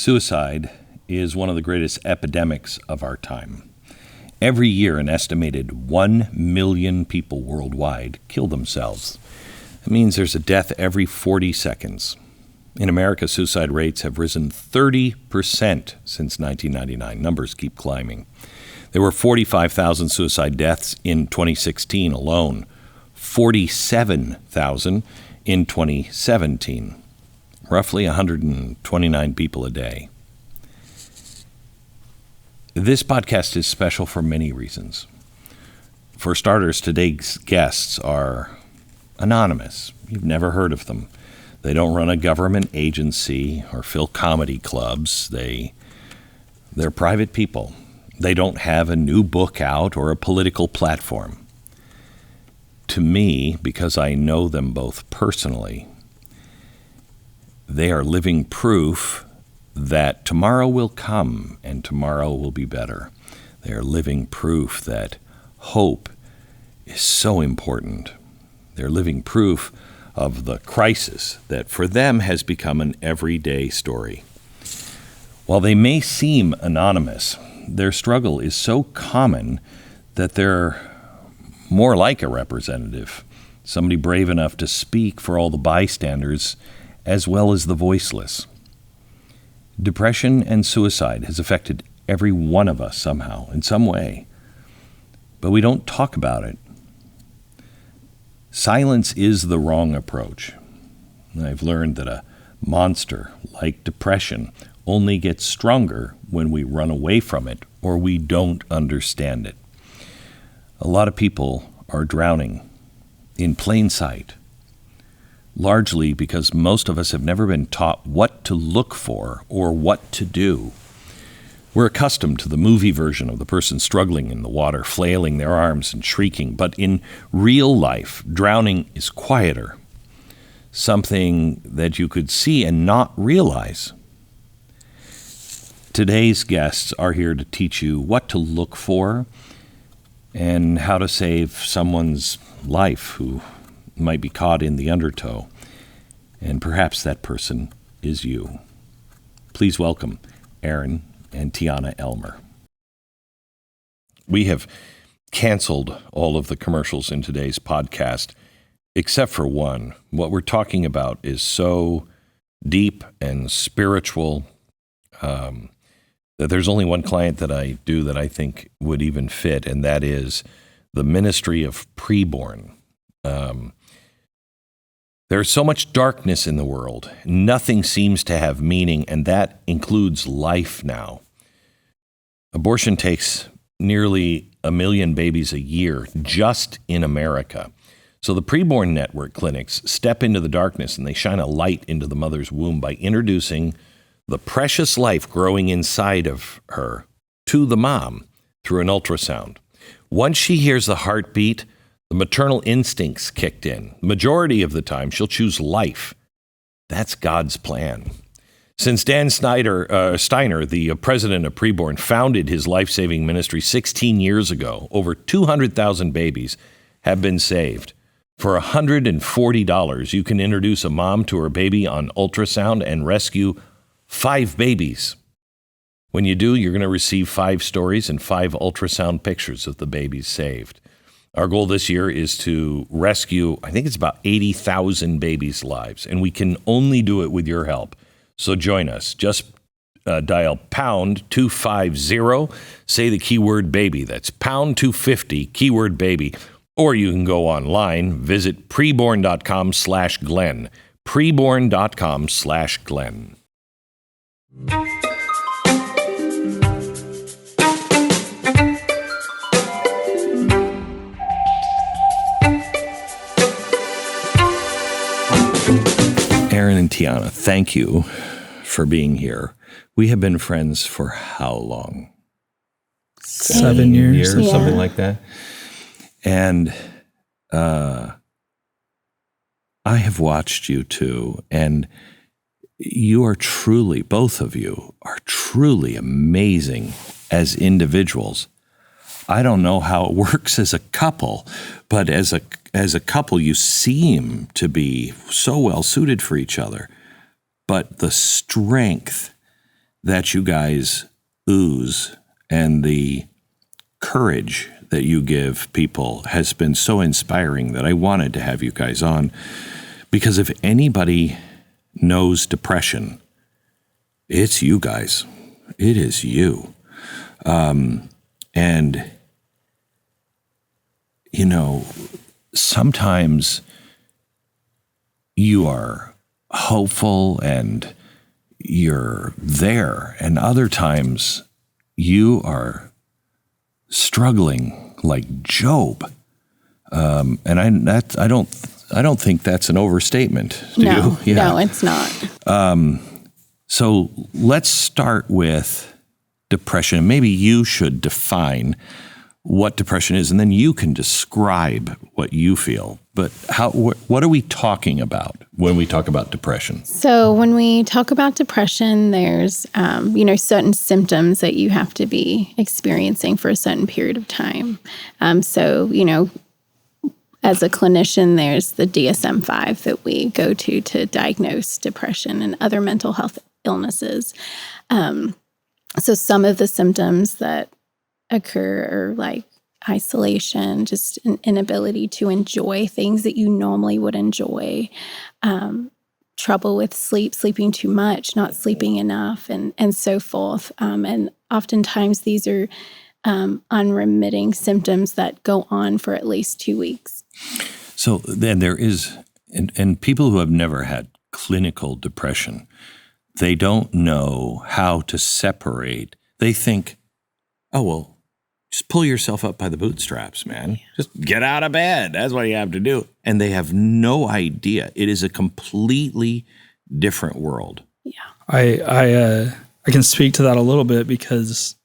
Suicide is one of the greatest epidemics of our time. Every year, an estimated 1 million people worldwide kill themselves. That means there's a death every 40 seconds. In America, suicide rates have risen 30% since 1999. Numbers keep climbing. There were 45,000 suicide deaths in 2016 alone, 47,000 in 2017. Roughly 129 people a day. This podcast is special for many reasons. For starters, today's guests are anonymous. You've never heard of them. They don't run a government agency or fill comedy clubs. They're private people. They don't have a new book out or a political platform. To me, because I know them both personally, they are living proof that tomorrow will come and tomorrow will be better. They are living proof that hope is so important. They're living proof of the crisis that for them has become an everyday story. While they may seem anonymous, their struggle is so common that they're more like a representative, somebody brave enough to speak for all the bystanders as well as the voiceless. Depression and suicide has affected every one of us somehow, in some way, but we don't talk about it. Silence is the wrong approach. I've learned that a monster like depression only gets stronger when we run away from it or we don't understand it. A lot of people are drowning in plain sight, largely because most of us have never been taught what to look for or what to do. We're accustomed to the movie version of the person struggling in the water, flailing their arms and shrieking, but in real life, drowning is quieter, something that you could see and not realize. Today's guests are here to teach you what to look for and how to save someone's life who might be caught in the undertow, and perhaps that person is you. Please welcome Aaron and Teana Elmer. We have canceled all of the commercials in today's podcast, except for one. What we're talking about is so deep and spiritual that there's only one client that I do that I think would even fit, and that is the ministry of preborn. There's so much darkness in the world. Nothing seems to have meaning, and that includes life now. Abortion takes nearly 1 million babies a year just in America. So the preborn network clinics step into the darkness and they shine a light into the mother's womb by introducing the precious life growing inside of her to the mom through an ultrasound. Once she hears the heartbeat, the maternal instincts kicked in. Majority of the time, she'll choose life. That's God's plan. Since Dan Steiner, the president of Preborn, founded his life-saving ministry 16 years ago, over 200,000 babies have been saved. For $140, you can introduce a mom to her baby on ultrasound and rescue 5 babies. When you do, you're going to receive 5 stories and 5 ultrasound pictures of the babies saved. Our goal this year is to rescue, I think it's about 80,000 babies' lives, and we can only do it with your help. So join us. Just dial pound 250, say the keyword baby. That's pound 250, keyword baby. Or you can go online, visit preborn.com/Glenn, preborn.com/Glenn. Aaron and Teana, thank you for being here. We have been friends for how long? 7 years. Yeah. Something like that. And I have watched you two, and you are truly, both of you are truly amazing as individuals. I don't know how it works as a couple, but as a couple, you seem to be so well suited for each other. But the strength that you guys ooze and the courage that you give people has been so inspiring that I wanted to have you guys on, because if anybody knows depression, it's you guys. It is you. And, you know, sometimes you are hopeful and you're there, and other times you are struggling like Job. And I don't think that's an overstatement. Do you? Yeah. No, it's not. So let's start with depression. Maybe you should define what depression is, and then you can describe what you feel. But what are we talking about when we talk about depression? So when we talk about depression, there's, certain symptoms that you have to be experiencing for a certain period of time. As a clinician, there's the DSM-5 that we go to diagnose depression and other mental health illnesses. So some of the symptoms that occur are like isolation, just an inability to enjoy things that you normally would enjoy, trouble with sleeping too much, not sleeping enough, and so forth. And oftentimes these are unremitting symptoms that go on for at least 2 weeks. So then there is, and people who have never had clinical depression, they don't know how to separate. They think, oh, well, just pull yourself up by the bootstraps, man. Just get out of bed. That's what you have to do. And they have no idea. It is a completely different world. Yeah. I can speak to that a little bit because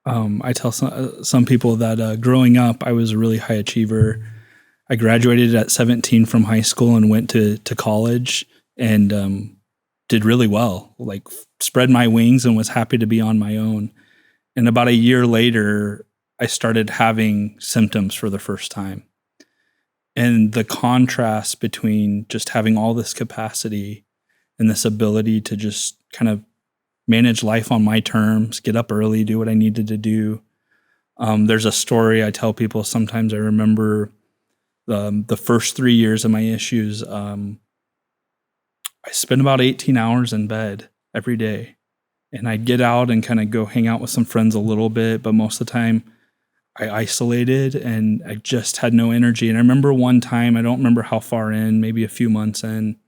I tell some people that growing up, I was a really high achiever. I graduated at 17 from high school and went to college and did really well, like spread my wings and was happy to be on my own. And about a year later, I started having symptoms for the first time. And the contrast between just having all this capacity and this ability to just kind of manage life on my terms, get up early, do what I needed to do. There's a story I tell people sometimes. I remember the first 3 years of my issues, I spent about 18 hours in bed every day. And I'd get out and kind of go hang out with some friends a little bit, but most of the time I isolated and I just had no energy. And I remember one time, I don't remember how far in, maybe a few months in,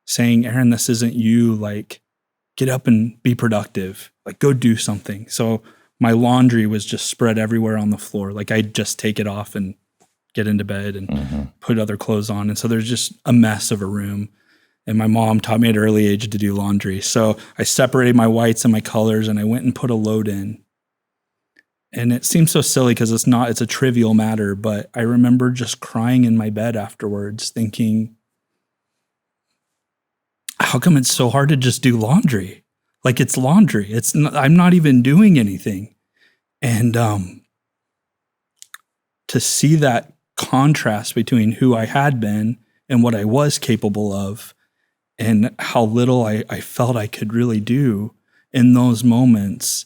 saying, Aaron, this isn't you. Like, get up and be productive. Like, go do something. So my laundry was just spread everywhere on the floor. Like, I'd just take it off and get into bed and put other clothes on. And so there's just a mess of a room. And my mom taught me at an early age to do laundry. So I separated my whites and my colors and I went and put a load in. And it seems so silly because it's a trivial matter, but I remember just crying in my bed afterwards thinking, how come it's so hard to just do laundry? Like, it's laundry. I'm not even doing anything. And to see that contrast between who I had been and what I was capable of, and how little I felt I could really do in those moments,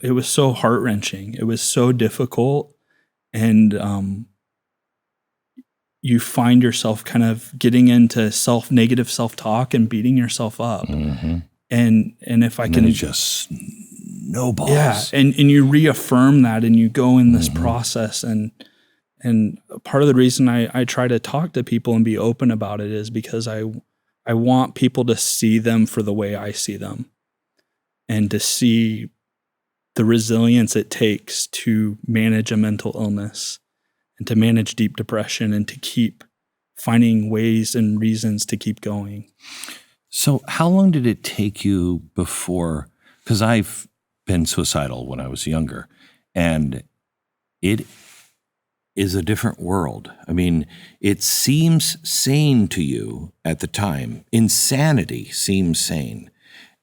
it was so heart-wrenching. It was so difficult. And you find yourself kind of getting into negative self-talk and beating yourself up. Mm-hmm. And if I can... it just snowballs. Yeah, and you reaffirm that and you go in this process. And part of the reason I try to talk to people and be open about it is because I want people to see them for the way I see them and to see the resilience it takes to manage a mental illness and to manage deep depression and to keep finding ways and reasons to keep going. So how long did it take you before, because I've been suicidal when I was younger, and it is a different world. I mean, it seems sane to you at the time. Insanity seems sane.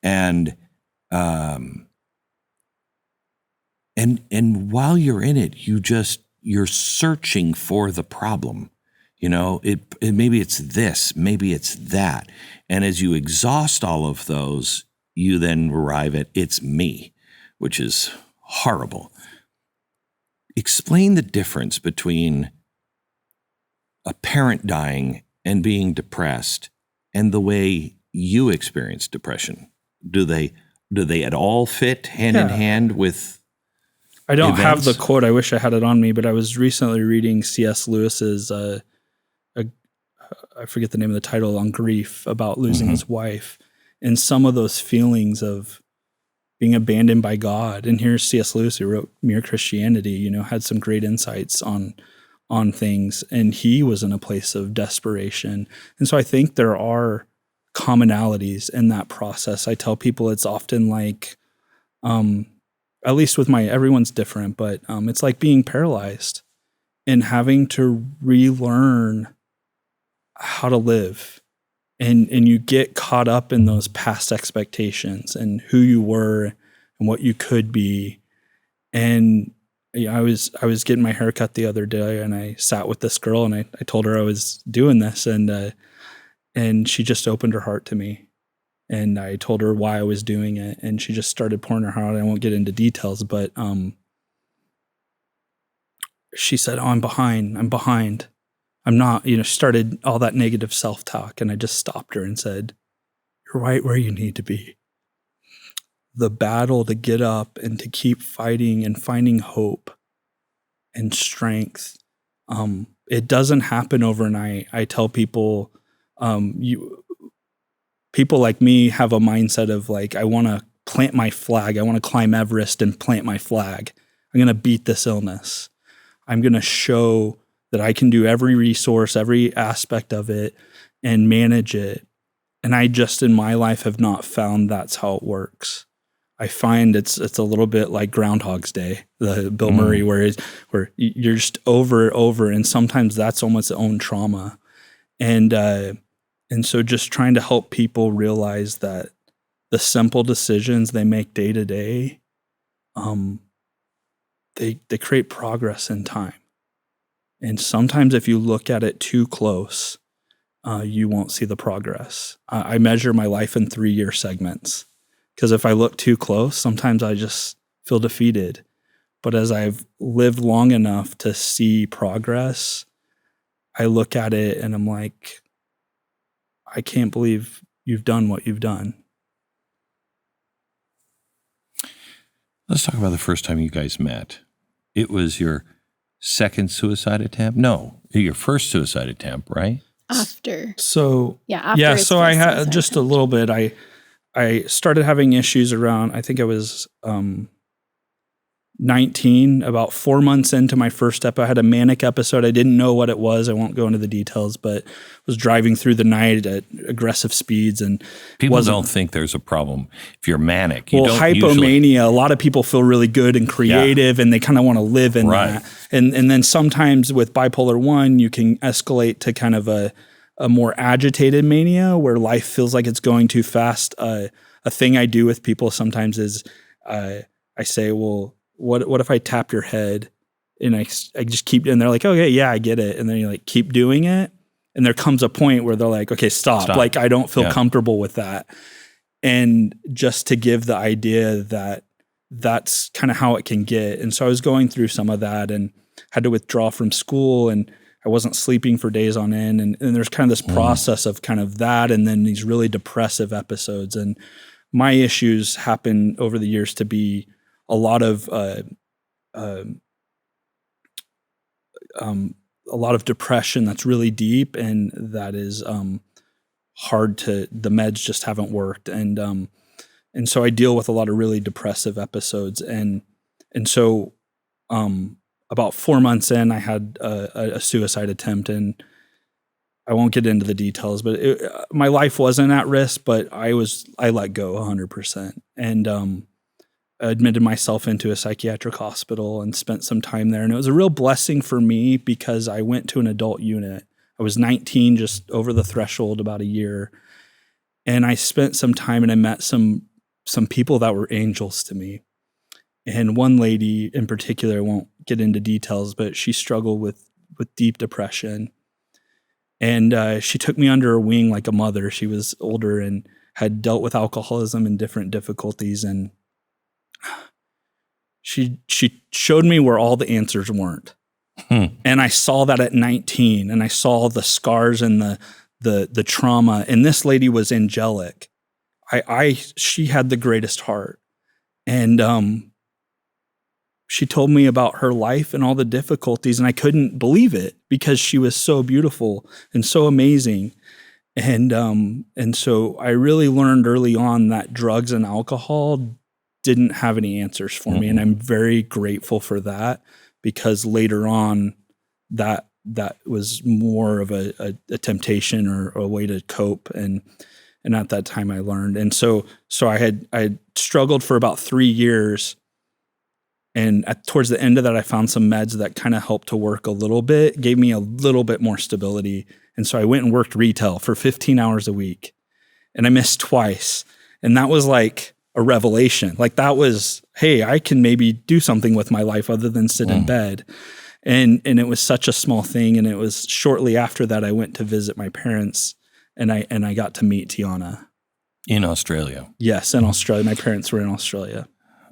And while you're in it, you're searching for the problem. You know, maybe it's this, maybe it's that. And as you exhaust all of those, you then arrive at it's me, which is horrible. Explain the difference between a parent dying and being depressed and the way you experience depression. Do they at all fit hand in hand with I don't events? have the quote. I wish I had it on me, but I was recently reading C.S. Lewis's, I forget the name of the title, on grief, about losing his wife, and some of those feelings of being abandoned by God. And here's C.S. Lewis, who wrote Mere Christianity, had some great insights on things, and he was in a place of desperation. And so I think there are commonalities in that process. I tell people it's often like, at least with everyone's different, but it's like being paralyzed and having to relearn how to live. And you get caught up in those past expectations and who you were and what you could be. And I was getting my hair cut the other day, and I sat with this girl, and I told her I was doing this, and she just opened her heart to me. And I told her why I was doing it, and she just started pouring her heart out. I won't get into details, but she said, "Oh, I'm behind. I'm not," started all that negative self-talk. And I just stopped her and said, "You're right where you need to be." The battle to get up and to keep fighting and finding hope and strength, it doesn't happen overnight. I tell people, people like me have a mindset of like, I want to plant my flag. I want to climb Everest and plant my flag. I'm going to beat this illness. I'm going to show that I can do every resource, every aspect of it, and manage it. And I just in my life have not found that's how it works. I find it's a little bit like Groundhog's Day, the Bill Murray, where you're just over, and sometimes that's almost its own trauma. And so just trying to help people realize that the simple decisions they make day to day, they create progress in time. And sometimes if you look at it too close, you won't see the progress. I measure my life in 3-year segments, because if I look too close, sometimes I just feel defeated. But as I've lived long enough to see progress, I look at it and I'm like, I can't believe you've done what you've done. Let's talk about the first time you guys met. It was your second suicide attempt? No, your first suicide attempt, right? After. So after so I had just a little bit. I started having issues around, I think I was 19, about 4 months into my first step. I had a manic episode. I didn't know what it was. I won't go into the details, but was driving through the night at aggressive speeds. And people don't think there's a problem if you're manic. Well, hypomania, a lot of people feel really good and creative, and they kind of want to live in that. And then sometimes with bipolar 1, you can escalate to kind of a more agitated mania where life feels like it's going too fast. A thing I do with people sometimes is I say, well, what if I tap your head? And I just keep, and they're like, okay, yeah, I get it. And then you like keep doing it. And there comes a point where they're like, okay, stop. Like, I don't feel comfortable with that. And just to give the idea that that's kind of how it can get. And so I was going through some of that and had to withdraw from school, and I wasn't sleeping for days on end. And there's kind of this process of kind of that, and then these really depressive episodes. And my issues happen over the years to be a lot of depression that's really deep, and that is hard to. The meds just haven't worked, and so I deal with a lot of really depressive episodes, and so about 4 months in, I had a suicide attempt, and I won't get into the details, but my life wasn't at risk, but I let go 100%, and admitted myself into a psychiatric hospital and spent some time there. And it was a real blessing for me because I went to an adult unit. I was 19, just over the threshold, about a year. And I spent some time, and I met some people that were angels to me. And one lady in particular, I won't get into details, but she struggled with deep depression. And she took me under her wing like a mother. She was older and had dealt with alcoholism and different difficulties. And she showed me where all the answers weren't. And I saw that at 19, and I saw the scars and the trauma. And this lady was angelic. She had the greatest heart. And she told me about her life and all the difficulties, and I couldn't believe it because she was so beautiful and so amazing. And so I really learned early on that drugs and alcohol didn't have any answers for me. And I'm very grateful for that, because later on that was more of a temptation or a way to cope. And at that time I learned. And so I had struggled for about 3 years. And towards the end of that, I found some meds that kind of helped to work a little bit, gave me a little bit more stability. And so I went and worked retail for 15 hours a week, and I missed twice. And that was like a revelation. Like that was, hey, I can maybe do something with my life other than sit in bed. And it was such a small thing. And it was shortly after that I went to visit my parents, and I got to meet Teana. In Australia? Yes, in Australia. My parents were in Australia.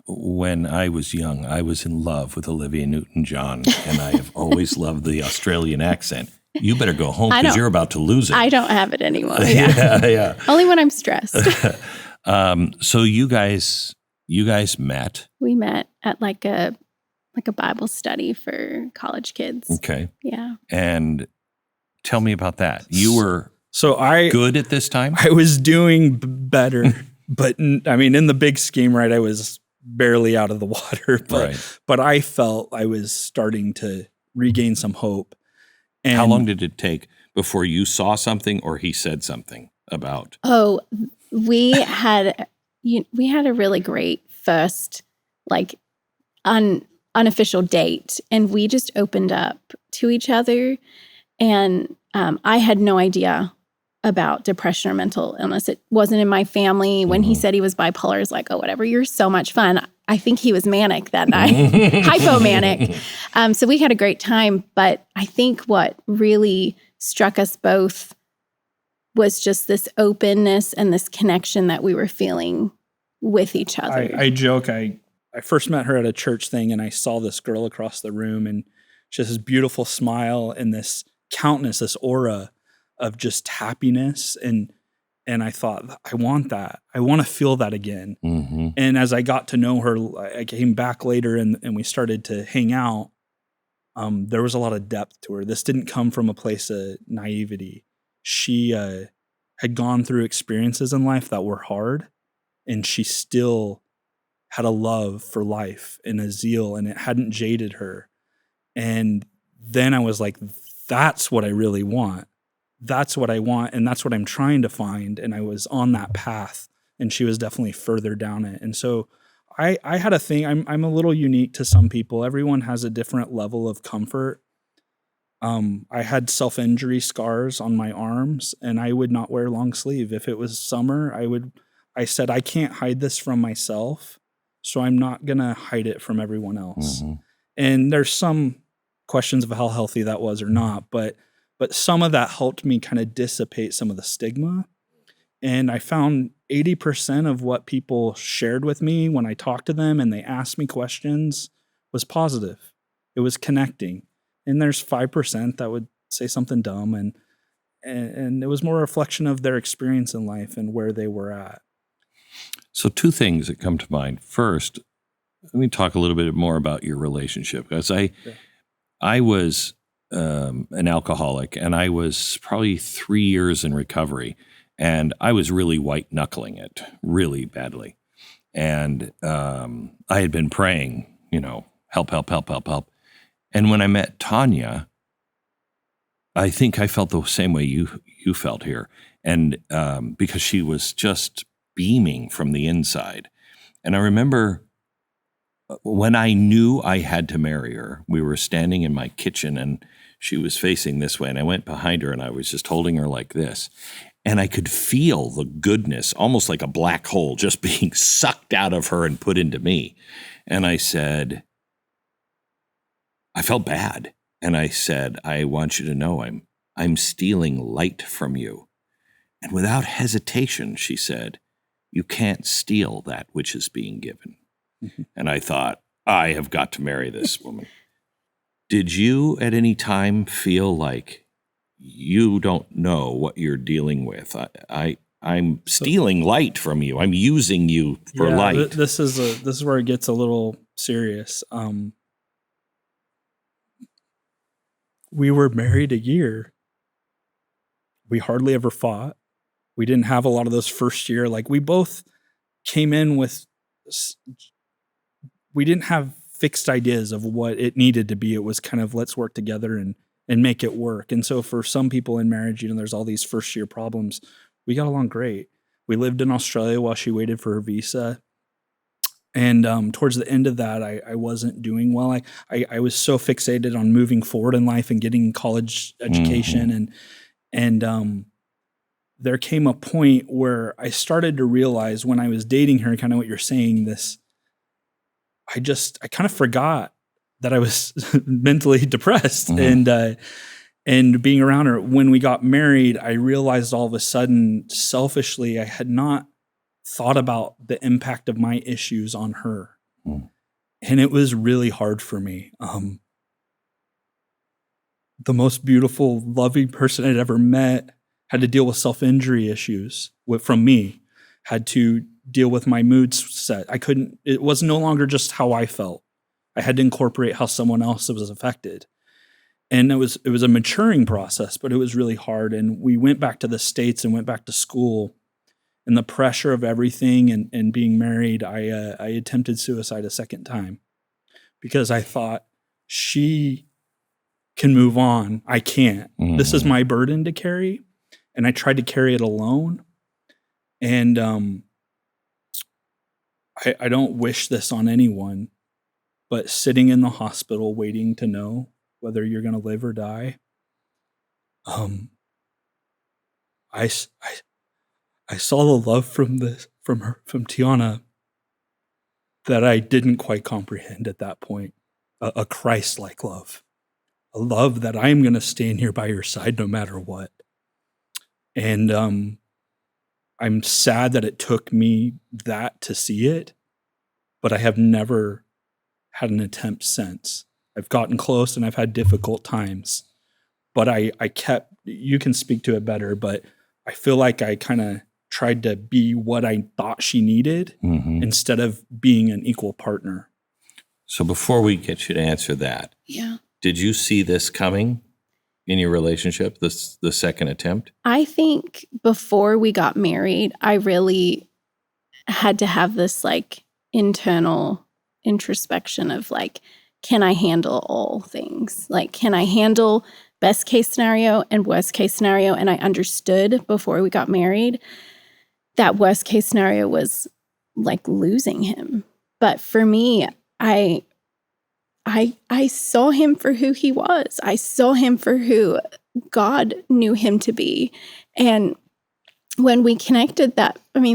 When I was young, I was in love with Olivia Newton-John, and I have always loved the Australian accent. You better go home because you're about to lose it. I don't have it anymore. Yeah. Only when I'm stressed. So you guys met? We met at like a Bible study for college kids. Okay. Yeah. And tell me about that. You were good at this time? I was doing better, but I mean, in the big scheme, right, I was barely out of the water, but I felt I was starting to regain some hope. And how long did it take before you saw something or he said something about? Oh, we had a really great first unofficial date, and we just opened up to each other. And I had no idea about depression or mental illness. It wasn't in my family. When he said he was bipolar, I was like, oh, whatever, you're so much fun. I think he was manic that night, hypomanic. So we had a great time. But I think what really struck us both was just this openness and this connection that we were feeling with each other. I joke, I first met her at a church thing, and I saw this girl across the room, and she has this beautiful smile and this countenance, this aura of just happiness. And I thought, I want that. I want to feel that again. And as I got to know her, I came back later and we started to hang out. There was a lot of depth to her. This didn't come from a place of naivety. She had gone through experiences in life that were hard, and she still had a love for life and a zeal, and it hadn't jaded her. And then I was like, that's what I really want. That's what I want, and that's what I'm trying to find. And I was on that path, and she was definitely further down it. And so I had a thing. I'm a little unique to some people. Everyone has a different level of comfort. I had self-injury scars on my arms, and I would not wear long sleeve. If it was summer, I said, I can't hide this from myself, so I'm not going to hide it from everyone else. And there's some questions of how healthy that was or not, but some of that helped me kind of dissipate some of the stigma. And I found 80% of what people shared with me when I talked to them and they asked me questions was positive. It was connecting. And there's 5% that would say something dumb, and it was more a reflection of their experience in life and where they were at. So two things that come to mind. First, let me talk a little bit more about your relationship, because I was an alcoholic, and I was probably 3 years in recovery, and I was really white knuckling it really badly. And I had been praying, help. And when I met Teana, I think I felt the same way you felt here. And because she was just beaming from the inside. And I remember when I knew I had to marry her, we were standing in my kitchen and she was facing this way. And I went behind her and I was just holding her like this. And I could feel the goodness, almost like a black hole, just being sucked out of her and put into me. And I said, I felt bad. And I said, I want you to know I'm stealing light from you. And without hesitation, she said, you can't steal that which is being given. Mm-hmm. And I thought, I have got to marry this woman. Did you at any time feel like you don't know what you're dealing with? I'm stealing light from you. I'm using you for light. This is where it gets a little serious. We were married a year. We hardly ever fought. We didn't have a lot of those first year. Like, we both came in with, we didn't have fixed ideas of what it needed to be. It was kind of, let's work together and make it work. And so for some people in marriage, there's all these first year problems. We got along great. We lived in Australia while she waited for her visa. And towards the end of that, I wasn't doing well. I was so fixated on moving forward in life and getting college education. And there came a point where I started to realize when I was dating her, kind of what you're saying, I kind of forgot that I was mentally depressed. And being around her. When we got married, I realized all of a sudden, selfishly, I had not thought about the impact of my issues on her. And it was really hard for me. The most beautiful, loving person I'd ever met had to deal with self-injury issues from me, had to deal with my mood set. It was no longer just how I felt. I had to incorporate how someone else was affected. And it was a maturing process, but it was really hard. And we went back to the States and went back to school. And the pressure of everything and being married, I attempted suicide a second time because I thought, she can move on. I can't. This is my burden to carry. And I tried to carry it alone. And I don't wish this on anyone, but sitting in the hospital waiting to know whether you're going to live or die, I saw the love from Teana that I didn't quite comprehend at that point. A Christ-like love, a love that I'm going to stand here by your side no matter what. And I'm sad that it took me that to see it, but I have never had an attempt since. I've gotten close and I've had difficult times, but I kept, you can speak to it better, but I feel like I kind of tried to be what I thought she needed instead of being an equal partner. So before we get you to answer that, did you see this coming in your relationship, the second attempt? I think before we got married, I really had to have this like internal introspection of like, can I handle all things? Like, can I handle best case scenario and worst case scenario? And I understood before we got married that worst case scenario was like losing him. But for me, I saw him for who he was. I saw him for who God knew him to be. And when we connected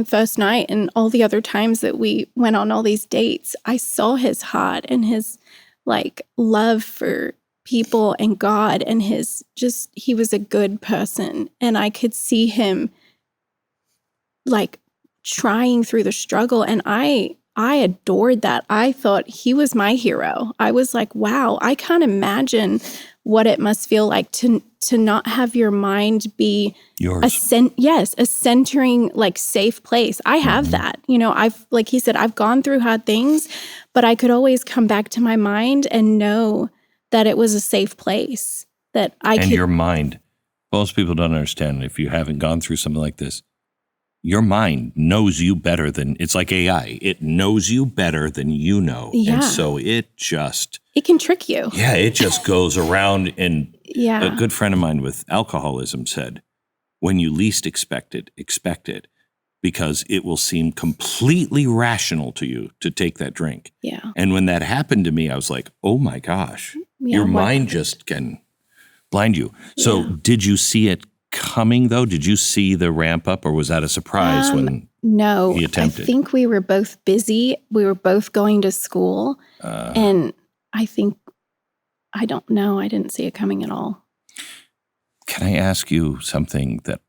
first night and all the other times that we went on all these dates, I saw his heart and his like love for people and God and he was a good person. And I could see him like trying through the struggle. And I adored that. I thought he was my hero. I was like, wow, I can't imagine what it must feel like to not have your mind be yours. A centering, like safe place. I have that. I've, like he said, I've gone through hard things, but I could always come back to my mind and know that it was a safe place. Your mind, most people don't understand if you haven't gone through something like this. Your mind knows you better than, it's like AI. It knows you better than you know. Yeah. And so it can trick you. Yeah, it just goes around. And a good friend of mine with alcoholism said, when you least expect it, because it will seem completely rational to you to take that drink. Yeah. And when that happened to me, I was like, oh my gosh, your mind just can blind you. So did you see it coming though? Did you see the ramp up, or was that a surprise when he attempted? I think we were both busy. We were both going to school. And I don't know. I didn't see it coming at all. Can I ask you something that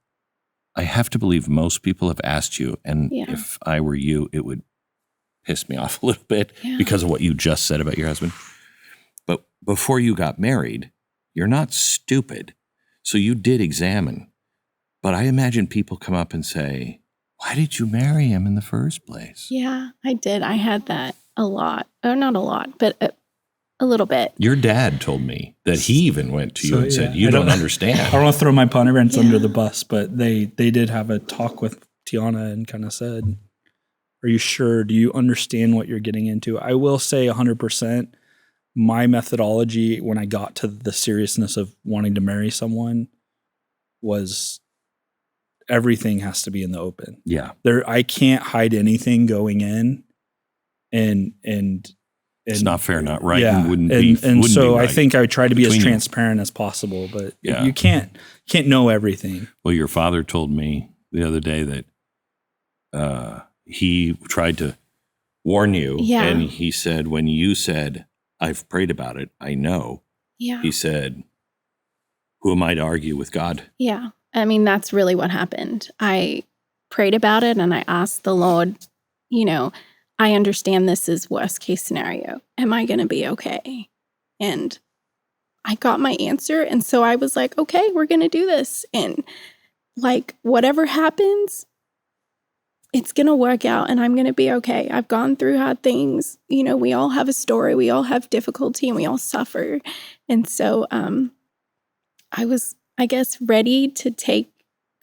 I have to believe most people have asked you, and Yeah. if I were you, it would piss me off a little bit Yeah. because of what you just said about your husband. But before you got married, you're not stupid. So you did examine. But I imagine people come up and say, why did you marry him in the first place? Yeah, I did. I had that a lot. Or not a lot, but a little bit. Your dad told me that he even went to you and said, yeah, you I don't I understand. don't want to throw my parents Yeah. under the bus, but they did have a talk with Teana and kind of said, are you sure? Do you understand what you're getting into? I will say 100%. My methodology when I got to the seriousness of wanting to marry someone was everything has to be in the open. Yeah. I can't hide anything going in, and It's not fair, not right. Yeah, And wouldn't and be. Wouldn't so be right I think I try to be as between you. transparent as possible, but Yeah. you can't know everything. Well, your father told me the other day that he tried to warn you, Yeah. and he said, when you said, I've prayed about it, I know, Yeah. he said, who am I to argue with God? Yeah. I mean, that's really what happened. I prayed about it and I asked the Lord, I understand this is worst case scenario. Am I going to be okay? And I got my answer. And so I was like, okay, we're going to do this. And like, whatever happens, it's going to work out and I'm going to be okay. I've gone through hard things. We all have a story. We all have difficulty and we all suffer. And so I was, I guess, ready to take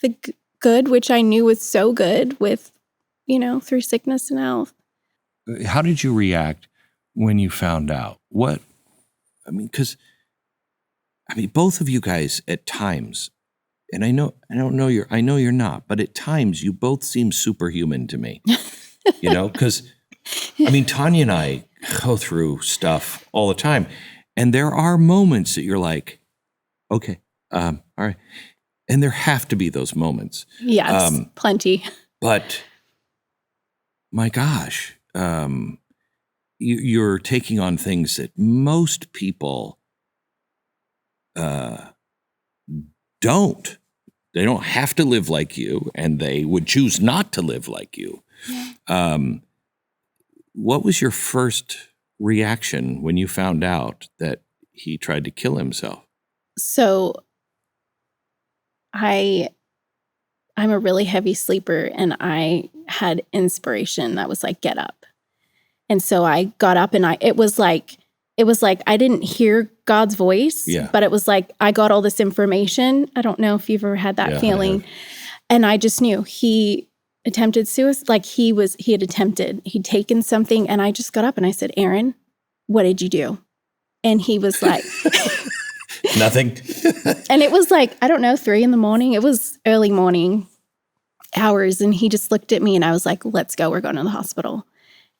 the good, which I knew was so good with, through sickness and health. How did you react when you found out? Because both of you guys at times, and I know you're not, but at times you both seem superhuman to me. Because Tanya and I go through stuff all the time, and there are moments that you're like, okay, all right, and there have to be those moments. Yes, plenty. But my gosh, you're taking on things that most people don't. They don't have to live like you, and they would choose not to live like you. Yeah. What was your first reaction when you found out that he tried to kill himself? So I'm a really heavy sleeper, and I had inspiration that was like, get up. And so I got up, and it was like I didn't hear God's voice, but it was like I got all this information. I don't know if you've ever had that feeling. And I just knew he attempted suicide. Like he'd taken something, and I just got up and I said, Aaron, what did you do? And he was like, nothing. And it was like, I don't know, 3 a.m. It was early morning hours. And he just looked at me and I was like, let's go. We're going to the hospital.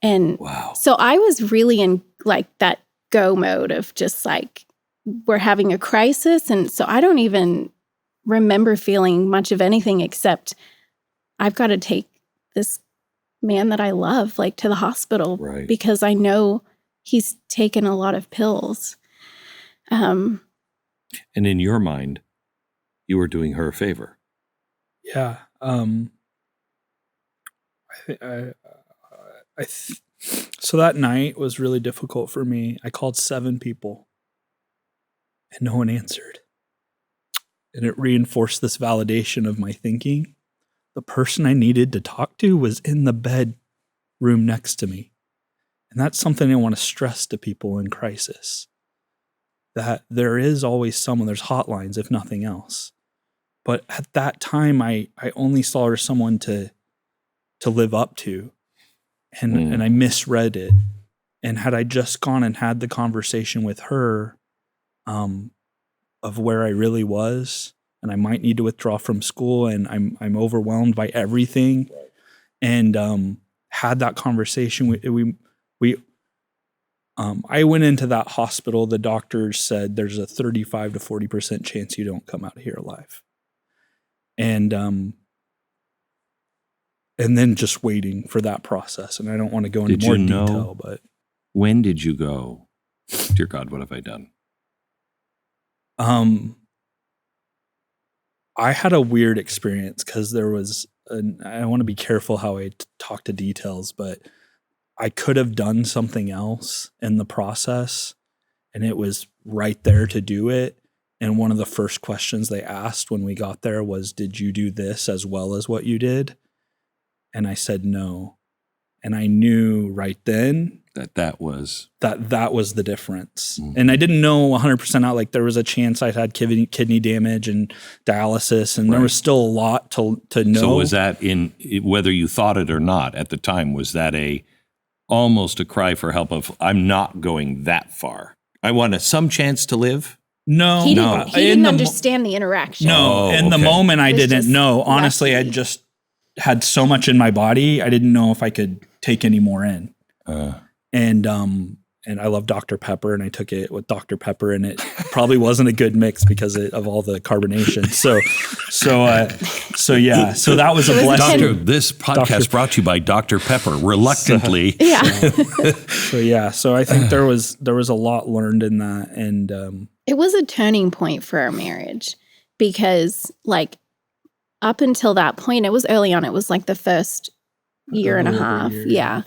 And wow. So I was really in like that go mode of just like, we're having a crisis. And so I don't even remember feeling much of anything except I've got to take this man that I love like to the hospital because I know he's taken a lot of pills. And in your mind, you were doing her a favor. Yeah. So that night was really difficult for me. I called 7 people and no one answered. And it reinforced this validation of my thinking. The person I needed to talk to was in the bedroom next to me. And that's something I want to stress to people in crisis. That there is always someone, there's hotlines if nothing else. But at that time, I only saw her as someone to live up to. And I misread it. And had I just gone and had the conversation with her of where I really was, and I might need to withdraw from school, and I'm overwhelmed by everything, and had that conversation, I went into that hospital. The doctors said there's a 35 to 40% chance you don't come out of here alive. And then just waiting for that process. And I don't want to go into more detail, but when did you go, dear God, what have I done? I had a weird experience because there was, I want to be careful how I talk to details, but I could have done something else in the process, and it was right there to do it. And one of the first questions they asked when we got there was, did you do this as well as what you did? And I said no. And I knew right then that was the difference. Mm-hmm. And I didn't know 100% out, like there was a chance I'd had kidney damage and dialysis, and there was still a lot to know. So was that, in whether you thought it or not at the time, was that almost a cry for help of, I'm not going that far, I want some chance to live? No. He didn't understand the interaction. No, in the moment I didn't know. Honestly, I just had so much in my body, I didn't know if I could take any more in. And I love Dr. Pepper, and I took it with Dr. Pepper, and it probably wasn't a good mix because of all the carbonation. So that was a blessing. This podcast brought to you by Dr. Pepper, reluctantly. So I think there was a lot learned in that, and it was a turning point for our marriage because, like, up until that point, it was early on. It was like the first year and a half. Yeah.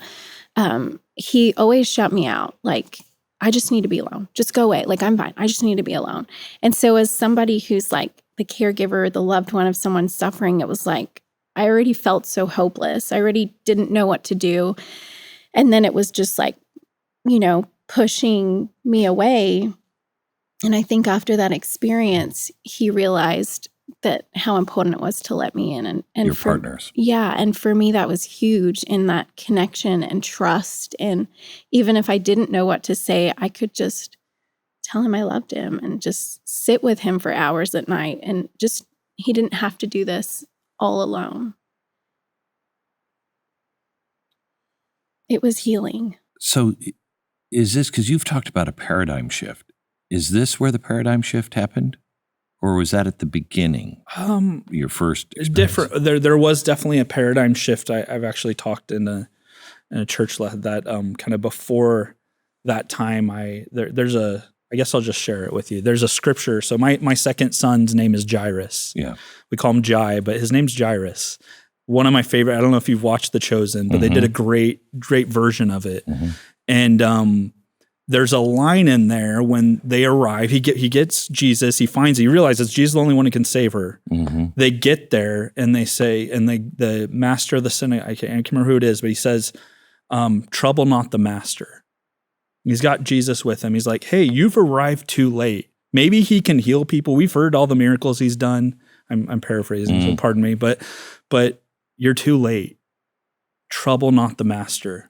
He always shut me out. Like, I just need to be alone. Just go away. Like, I'm fine. I just need to be alone. And so as somebody who's like the caregiver, the loved one of someone suffering, it was like, I already felt so hopeless. I already didn't know what to do. And then it was just like, pushing me away. And I think after that experience, he realized that how important it was to let me in, and your partners. Yeah. And for me, that was huge in that connection and trust. And even if I didn't know what to say, I could just tell him I loved him and just sit with him for hours at night. And just, he didn't have to do this all alone. It was healing. So is this, because you've talked about a paradigm shift, is this where the paradigm shift happened? Or was that at the beginning? Your first experience? Different. There was definitely a paradigm shift. I've actually talked in a church that kind of before that time. I guess I'll just share it with you. There's a scripture. So my second son's name is Jairus. Yeah, we call him Jai, but his name's Jairus. One of my favorite. I don't know if you've watched The Chosen, but they did a great version of it. Mm-hmm. And there's a line in there when they arrive. He gets Jesus. He realizes Jesus is the only one who can save her. Mm-hmm. They get there and they say, and the master of the synagogue, I can't remember who it is, but he says, "Trouble not the master." He's got Jesus with him. He's like, "Hey, you've arrived too late. Maybe he can heal people. We've heard all the miracles he's done." I'm paraphrasing, so pardon me, but you're too late. Trouble not the master.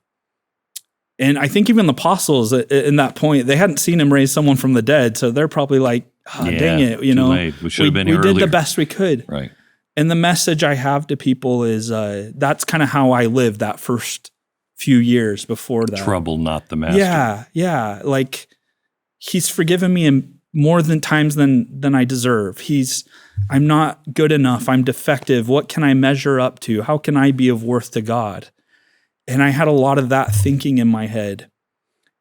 And I think even the apostles in that point, they hadn't seen him raise someone from the dead. So they're probably like, dang it, late. We should have been here earlier. We did the best we could. Right. And the message I have to people is that's kind of how I lived that first few years before that. Trouble not the master. Yeah. Like, he's forgiven me in more times than I deserve. I'm not good enough. I'm defective. What can I measure up to? How can I be of worth to God? And I had a lot of that thinking in my head.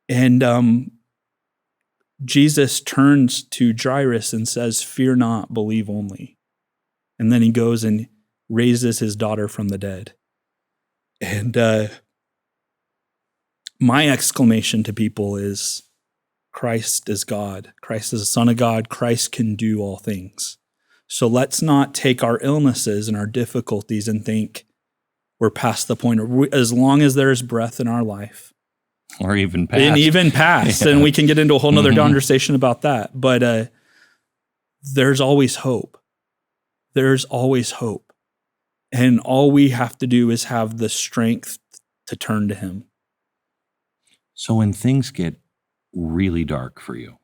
And Jesus turns to Jairus and says, "Fear not, believe only." And then he goes and raises his daughter from the dead. And my exclamation to people is, Christ is God. Christ is the Son of God. Christ can do all things. So let's not take our illnesses and our difficulties and think we're past the point. As long as there's breath in our life. Or even past. And we can get into a whole nother conversation about that. But there's always hope. There's always hope. And all we have to do is have the strength to turn to him. So when things get really dark for you,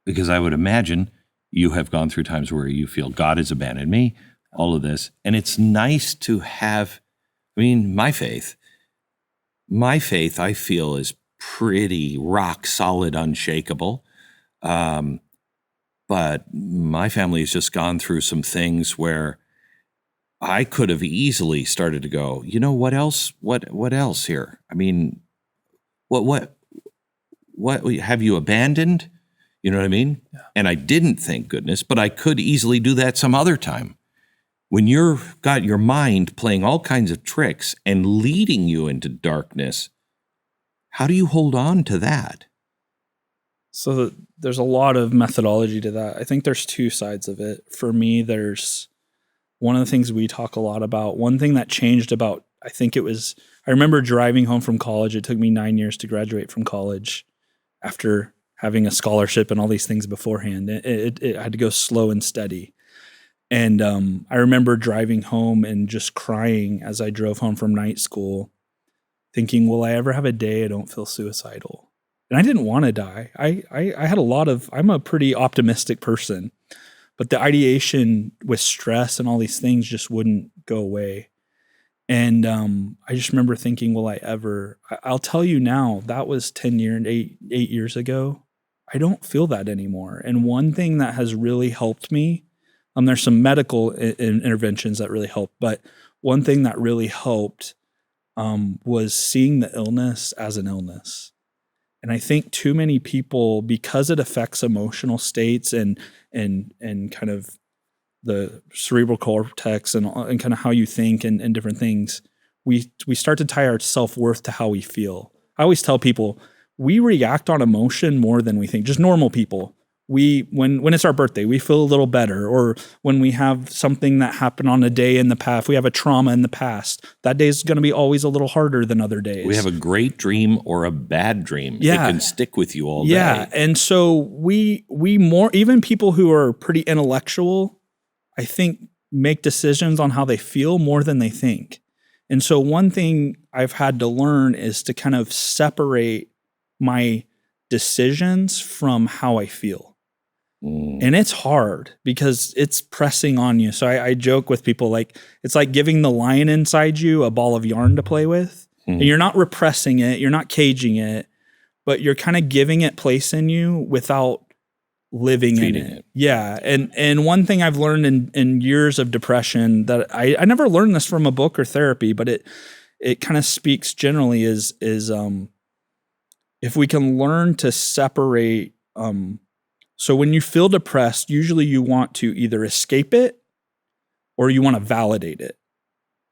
because I would imagine you have gone through times where you feel God has abandoned me, all of this. And it's nice to have, my faith, I feel, is pretty rock solid, unshakable. But my family has just gone through some things where I could have easily started to go, what else? What else here? What have you abandoned? You know what I mean? Yeah. And I didn't, thank goodness, but I could easily do that some other time. When you've got your mind playing all kinds of tricks and leading you into darkness, how do you hold on to that? So there's a lot of methodology to that. I think there's two sides of it. For me, there's one of the things we talk a lot about. One thing that changed about, I remember driving home from college. It took me 9 years to graduate from college after having a scholarship and all these things beforehand. It had to go slow and steady. And I remember driving home and just crying as I drove home from night school, thinking, will I ever have a day I don't feel suicidal? And I didn't want to die. I had I'm a pretty optimistic person, but the ideation with stress and all these things just wouldn't go away. And I just remember thinking, will I ever? I'll tell you now, that was 8 years ago. I don't feel that anymore. And one thing that has really helped me, there's some medical interventions that really help, but one thing that really helped was seeing the illness as an illness. And I think too many people, because it affects emotional states and kind of the cerebral cortex and kind of how you think and different things, we start to tie our self-worth to how we feel. I always tell people, we react on emotion more than we think. Just normal people. When it's our birthday, we feel a little better, or when we have something that happened on a day in the past, we have a trauma in the past, that day is going to be always a little harder than other days. We have a great dream or a bad dream. Yeah. It can stick with you all day. Yeah. And so we more, even people who are pretty intellectual, I think, make decisions on how they feel more than they think. And so one thing I've had to learn is to kind of separate my decisions from how I feel. And it's hard because it's pressing on you. So I joke with people, like, it's like giving the lion inside you a ball of yarn to play with. And you're not repressing it, you're not caging it, but you're kind of giving it place in you without living Feeding in it. it. Yeah. And one thing I've learned in years of depression that I never learned this from a book or therapy, but it kind of speaks generally is if we can learn to separate. So when you feel depressed, usually you want to either escape it or you want to validate it.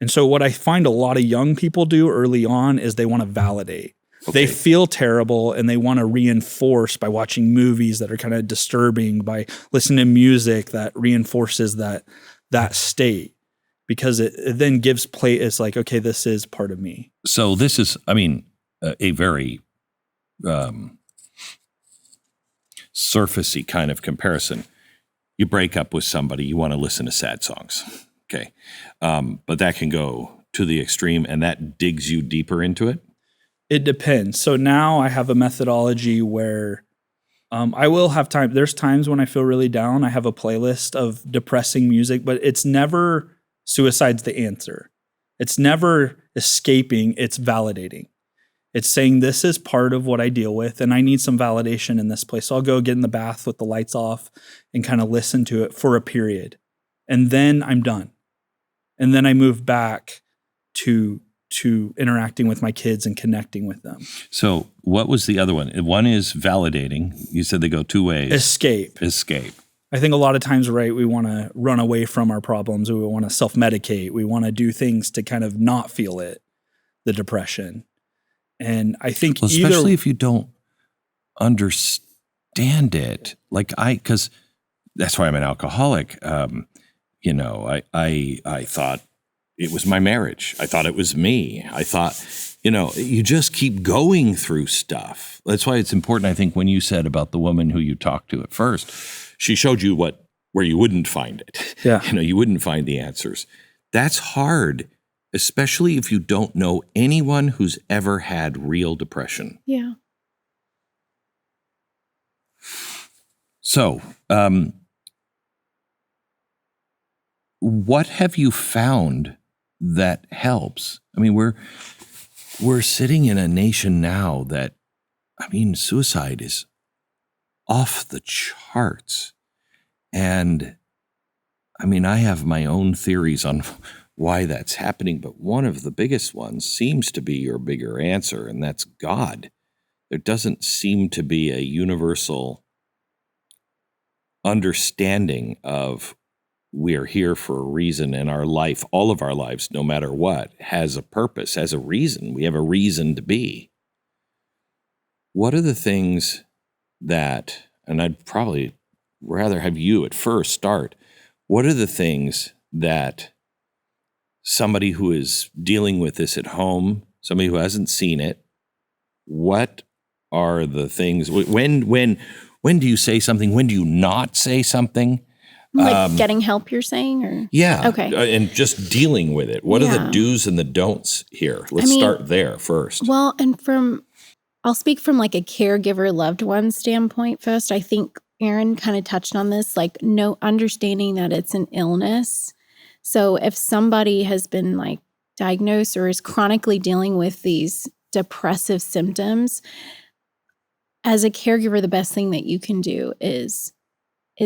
And so what I find a lot of young people do early on is they want to validate. Okay. They feel terrible and they want to reinforce by watching movies that are kind of disturbing, by listening to music that reinforces that state, because it then gives play. It's like, okay, this is part of me. So this is, a very surfacey kind of comparison. You break up with somebody, you want to listen to sad songs. Okay. But that can go to the extreme and that digs you deeper into it. It depends. So now I have a methodology where I will have time. There's times when I feel really down. I have a playlist of depressing music, but it's never suicide's the answer. It's never escaping. It's validating. It's saying this is part of what I deal with and I need some validation in this place. So I'll go get in the bath with the lights off and kind of listen to it for a period. And then I'm done. And then I move back to interacting with my kids and connecting with them. So what was the other one? One is validating. You said they go two ways. Escape. I think a lot of times, right, we want to run away from our problems. We want to self-medicate. We want to do things to kind of not feel it, the depression. And I think especially if you don't understand it, because that's why I'm an alcoholic. I thought it was my marriage. I thought it was me. I thought, you just keep going through stuff. That's why it's important, I think, when you said about the woman who you talked to at first, she showed you where you wouldn't find it. Yeah. You wouldn't find the answers. That's hard, especially if you don't know anyone who's ever had real depression. Yeah. So, what have you found that helps? We're sitting in a nation now that, suicide is off the charts. And I have my own theories on why that's happening, but one of the biggest ones seems to be your bigger answer, and that's God. There doesn't seem to be a universal understanding of we're here for a reason, and our life, all of our lives, no matter what, has a purpose, has a reason. We have a reason to be. What are the things that, and I'd probably rather have you at first start, what are the things that somebody who is dealing with this at home, somebody who hasn't seen it, what are the things, when do you say something, when do you not say something? Like getting help, you're saying? Or Yeah. Okay. And just dealing with it. What are the do's and the don'ts here? Let's start there first. Well, and I'll speak from like a caregiver loved one standpoint first. I think Aaron kind of touched on this, like understanding that it's an illness. So if somebody has been like diagnosed or is chronically dealing with these depressive symptoms, as a caregiver, the best thing that you can do is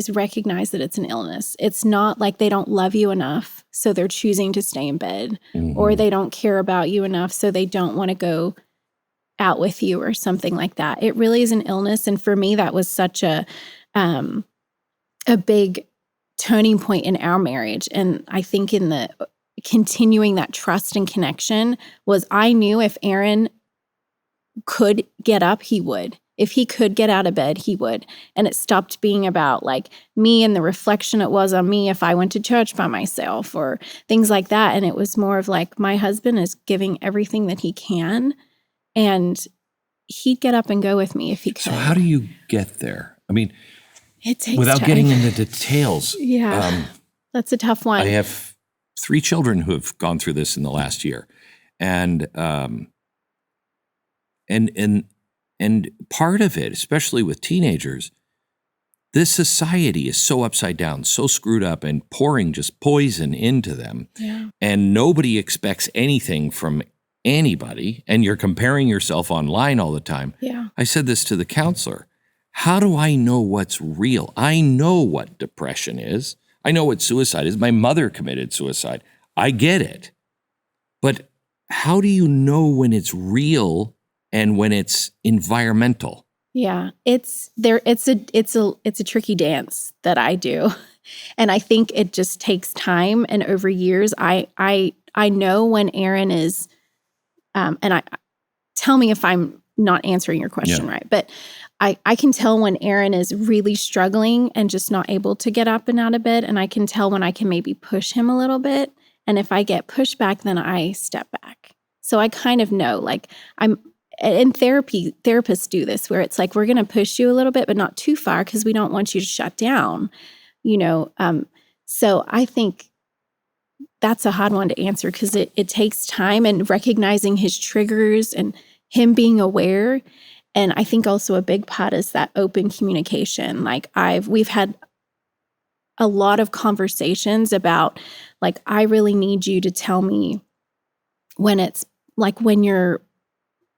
recognize that it's an illness. It's not like they don't love you enough, so they're choosing to stay in bed, or they don't care about you enough, so they don't want to go out with you or something like that. It really is an illness. And for me, that was such a big turning point in our marriage. And I think in the continuing that trust and connection was, I knew if Aaron could get up, he would. If he could get out of bed, he would. And it stopped being about like me and the reflection it was on me if I went to church by myself or things like that. And it was more of like, my husband is giving everything that he can, and he'd get up and go with me if he could. So how do you get there? I mean, it takes without time. getting into details. Yeah, that's a tough one. I have 3 children who have gone through this in the last year. And part of it, especially with teenagers, this society is so upside down, so screwed up, and pouring just poison into them. Yeah. And nobody expects anything from anybody, and you're comparing yourself online all the time. Yeah. I said this to the counselor. How do I know what's real? I know what depression is. I know what suicide is. My mother committed suicide. I get it. But how do you know when it's real and when it's environmental? Yeah, it's a tricky dance that I do. And I think it just takes time, and over years I know when Aaron is and I tell me if I'm not answering your question right, but I can tell when Aaron is really struggling and just not able to get up and out of bed, and I can tell when I can maybe push him a little bit, and if I get pushback, then I step back. So I kind of know, like, I'm in therapy, therapists do this where it's like, we're going to push you a little bit, but not too far because we don't want you to shut down, you know? So I think that's a hard one to answer because it takes time, and recognizing his triggers and him being aware. And I think also a big part is that open communication. Like we've had a lot of conversations about, like, I really need you to tell me when it's like, when you're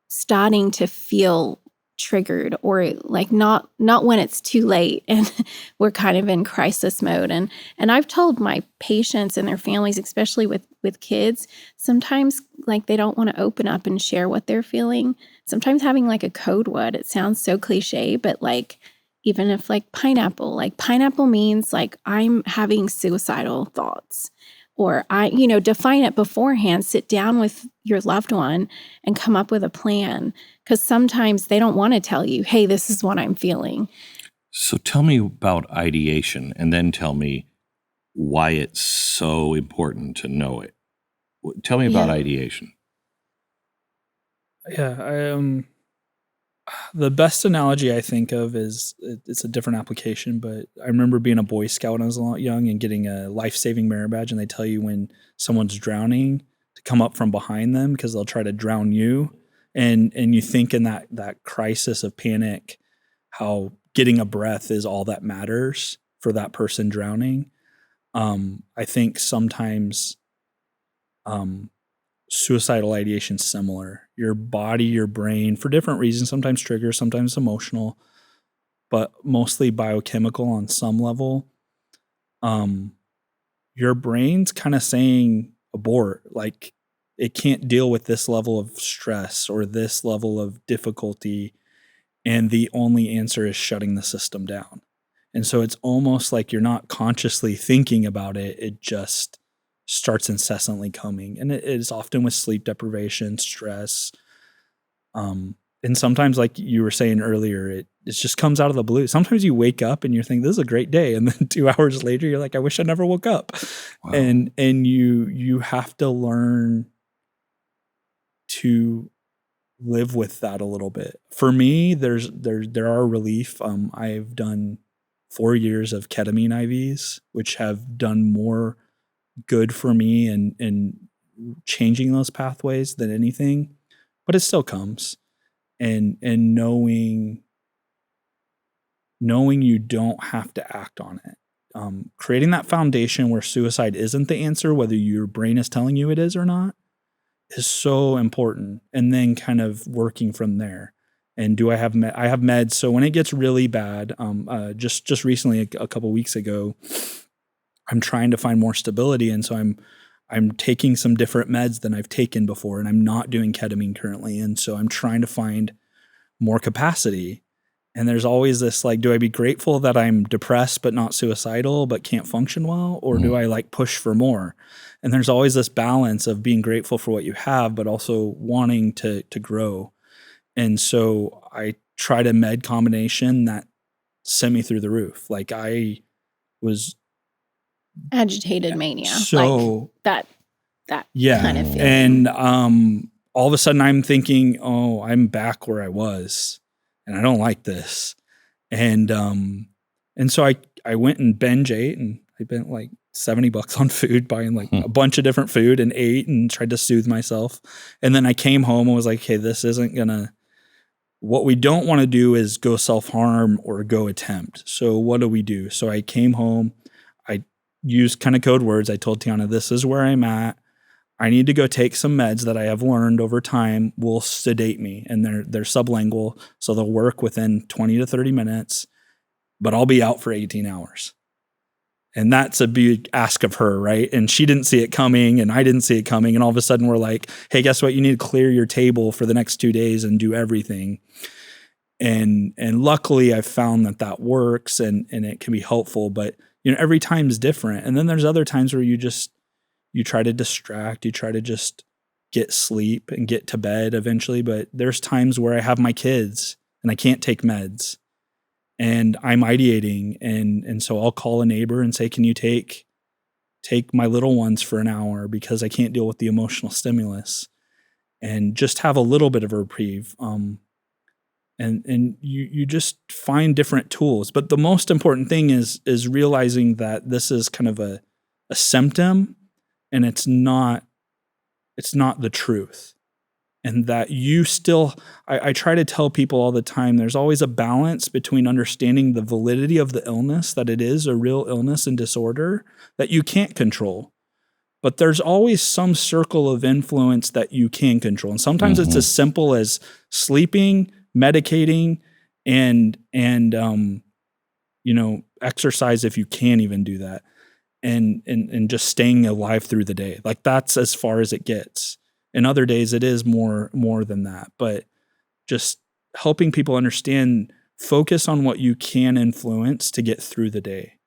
starting to feel triggered, or like not when it's too late and we're kind of in crisis mode. And I've told my patients and their families, especially with kids, sometimes like they don't want to open up and share what they're feeling. Sometimes having like a code word, it sounds so cliche, but like, even if like pineapple means like I'm having suicidal thoughts, or define it beforehand, sit down with your loved one and come up with a plan. Because sometimes they don't want to tell you, hey, this is what I'm feeling. So tell me about ideation, and then tell me why it's so important to know it. Tell me about ideation. Yeah, the best analogy I think of is, it's a different application, but I remember being a Boy Scout when I was a lot young and getting a life-saving merit badge, and they tell you when someone's drowning to come up from behind them because they'll try to drown you. And you think in that crisis of panic, how getting a breath is all that matters for that person drowning. I think sometimes suicidal ideation is similar. Your body, your brain, for different reasons, sometimes triggers, sometimes emotional, but mostly biochemical on some level. Your brain's kind of saying abort, like it can't deal with this level of stress or this level of difficulty, and the only answer is shutting the system down. And so it's almost like you're not consciously thinking about it. It just starts incessantly coming. And it is often with sleep deprivation, stress. And sometimes, like you were saying earlier, it just comes out of the blue. Sometimes you wake up and you're thinking, this is a great day. And then 2 hours later, you're like, I wish I never woke up. Wow. And you have to learn to live with that a little bit. For me, there are relief. I've done 4 years of ketamine IVs, which have done more good for me and changing those pathways than anything, but it still comes. And knowing you don't have to act on it. Creating that foundation where suicide isn't the answer, whether your brain is telling you it is or not, is so important. And then kind of working from there. And do I have I have meds? So when it gets really bad, just recently, a couple weeks ago, I'm trying to find more stability, and so I'm taking some different meds than I've taken before, and I'm not doing ketamine currently, and so I'm trying to find more capacity. And there's always this like, do I be grateful that I'm depressed but not suicidal but can't function well, or do I like push for more? And there's always this balance of being grateful for what you have but also wanting to grow. And so I tried a med combination that sent me through the roof. Like I was Agitated mania. So like that yeah. kind of feeling. And all of a sudden I'm thinking, oh, I'm back where I was and I don't like this. And so I went and binge ate, and I spent like $70 on food, buying like a bunch of different food, and ate and tried to soothe myself. And then I came home and was like, hey, this isn't gonna, what we don't want to do is go self-harm or go attempt. So what do? So I came home, I used kind of code words. I told Teana, this is where I'm at. I need to go take some meds that I have learned over time will sedate me. And they're sublingual, so they'll work within 20 to 30 minutes, but I'll be out for 18 hours. And that's a big ask of her, right? And she didn't see it coming, and I didn't see it coming. And all of a sudden we're like, hey, guess what? You need to clear your table for the next 2 days and do everything. And luckily I found that works and it can be helpful, but you know, every time is different. And then there's other times where you try to distract, you try to just get sleep and get to bed eventually. But there's times where I have my kids and I can't take meds, and I'm ideating. And so I'll call a neighbor and say, can you take my little ones for an hour because I can't deal with the emotional stimulus, and just have a little bit of a reprieve. And you just find different tools. But the most important thing is realizing that this is kind of a symptom, and it's not the truth. And that you still, I try to tell people all the time, there's always a balance between understanding the validity of the illness, that it is a real illness and disorder that you can't control. But there's always some circle of influence that you can control. And sometimes it's as simple as sleeping, medicating, and exercise if you can't even do that. And just staying alive through the day. Like that's as far as it gets. In other days, it is more than that. But just helping people understand, focus on what you can influence to get through the day,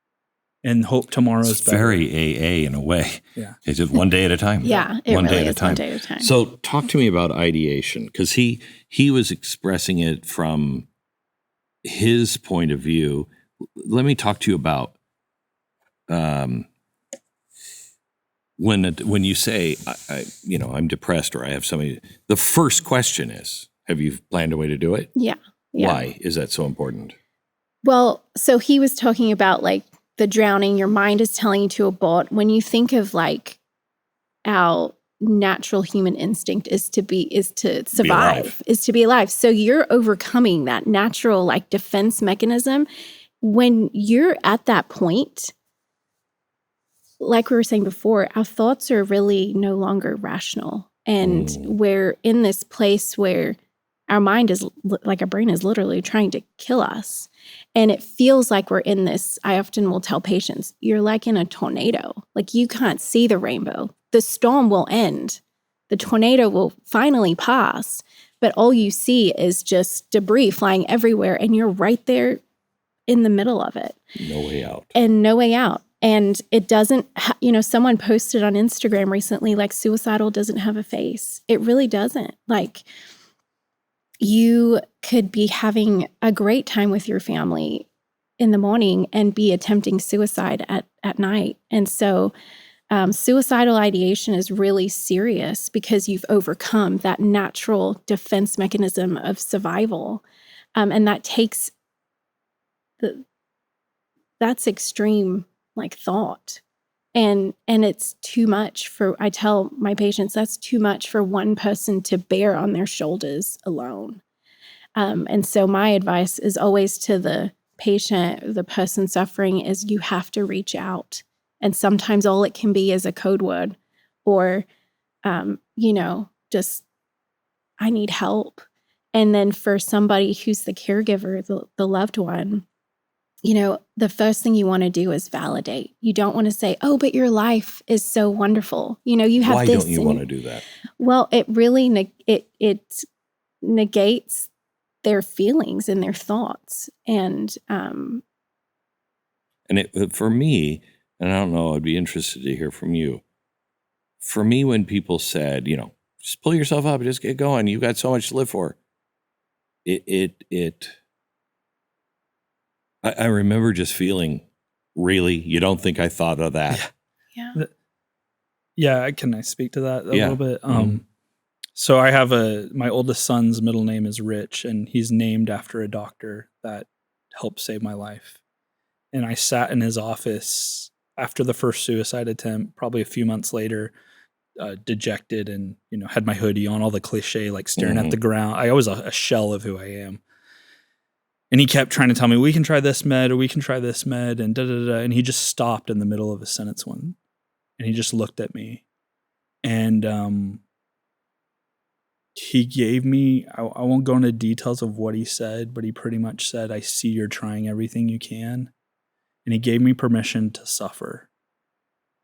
and hope tomorrow's better. Very AA in a way. Yeah. It's just one day at a time. Yeah, it one really day at is a time. 1 day at a time. So talk to me about ideation, because he was expressing it from his point of view. Let me talk to you about when you say, I'm depressed or I have something, the first question is, have you planned a way to do it? Yeah. Why is that so important? Well, so he was talking about like the drowning, your mind is telling you to abort. When you think of like our natural human instinct is to survive, is to be alive. So you're overcoming that natural like defense mechanism. When you're at that point, like we were saying before, our thoughts are really no longer rational. And we're in this place where our mind is like, our brain is literally trying to kill us. And it feels like we're in this, I often will tell patients, you're like in a tornado. Like you can't see the rainbow. The storm will end. The tornado will finally pass. But all you see is just debris flying everywhere. And you're right there in the middle of it. No way out. And no way out. And it doesn't, someone posted on Instagram recently, like, suicidal doesn't have a face. It really doesn't. Like, you could be having a great time with your family in the morning and be attempting suicide at night. And so suicidal ideation is really serious because you've overcome that natural defense mechanism of survival. And that takes that's extreme, like, thought. And it's too much I tell my patients, that's too much for one person to bear on their shoulders alone. And so my advice is always to the patient, the person suffering, is you have to reach out. And sometimes all it can be is a code word or, just, I need help. And then for somebody who's the caregiver, the loved one, the first thing you want to do is validate. You don't want to say, oh, but your life is so wonderful. You have Why this. Why don't you want to do that? Well, it really, it negates their feelings and their thoughts. And for me, and I don't know, I'd be interested to hear from you. For me, when people said, just pull yourself up and just get going, you've got so much to live for. I remember just feeling, really, you don't think I thought of that? Yeah. Yeah, can I speak to that a little bit? Mm-hmm. So I have my oldest son's middle name is Rich, and he's named after a doctor that helped save my life. And I sat in his office after the first suicide attempt, probably a few months later, dejected and, had my hoodie on, all the cliche, like staring at the ground. I was a shell of who I am. And he kept trying to tell me, we can try this med or we can try this med and da-da-da. And he just stopped in the middle of a sentence and he just looked at me. And he gave me, I won't go into details of what he said, but he pretty much said, I see you're trying everything you can. And he gave me permission to suffer